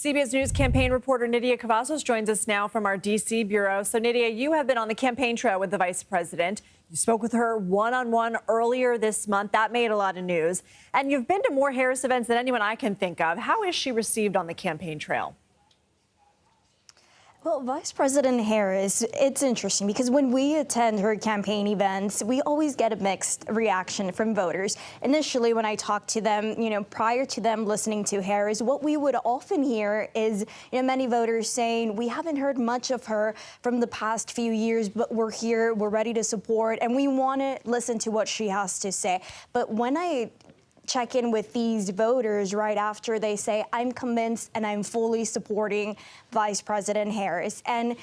CBS News campaign reporter Nidia Cavazos joins us now from our D.C. bureau. So, Nidia, you have been on the campaign trail with the vice president. You spoke with her one-on-one earlier this month. That made a lot of news. And you've been to more Harris events than anyone I can think of. How is she received on the campaign trail? Well, Vice President Harris, it's interesting because when we attend her campaign events, we always get a mixed reaction from voters. Initially, when I talked to them, prior to them listening to Harris, what we would often hear is, many voters saying, we haven't heard much of her from the past few years, but we're here, we're ready to support, and we want to listen to what she has to say. But when I check in with these voters right after, they say, I'm convinced and I'm fully supporting Vice President Harris. And,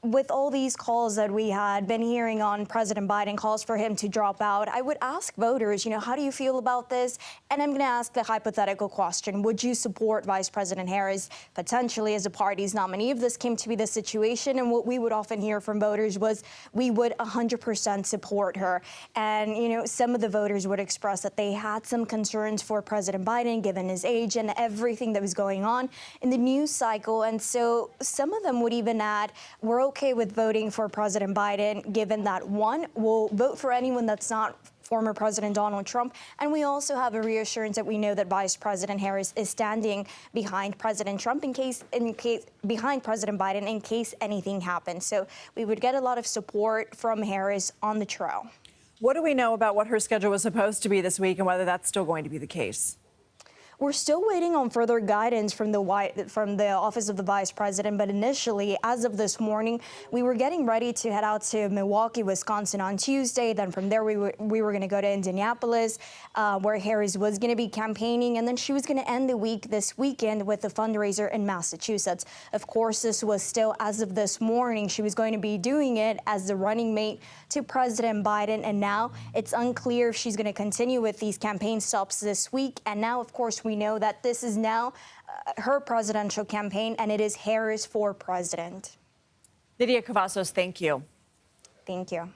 with all these calls that we had been hearing on President Biden, calls for him to drop out, I would ask voters, how do you feel about this? And I'm going to ask the hypothetical question. Would you support Vice President Harris potentially as a party's nominee if this came to be the situation? And what we would often hear from voters was we would 100% support her. And, some of the voters would express that they had some concerns for President Biden, given his age and everything that was going on in the news cycle. And so some of them would even add, we're okay with voting for President Biden, given that, one, we'll vote for anyone that's not former President Donald Trump. And we also have a reassurance that we know that Vice President Harris is standing behind President Trump behind President Biden in case anything happens. So we would get a lot of support from Harris on the trail. What do we know about what her schedule was supposed to be this week and whether that's still going to be the case? We're still waiting on further guidance from the Office of the Vice President. But initially, as of this morning, we were getting ready to head out to Milwaukee, Wisconsin on Tuesday. Then from there, we were going to go to Indianapolis, where Harris was going to be campaigning. And then she was going to end the week this weekend with a fundraiser in Massachusetts. Of course, this was still as of this morning. She was going to be doing it as the running mate to President Biden. And now it's unclear if she's going to continue with these campaign stops this week. And now, of course, we know that this is now her presidential campaign, and it is Harris for president. Nidia Cavazos, thank you. Thank you.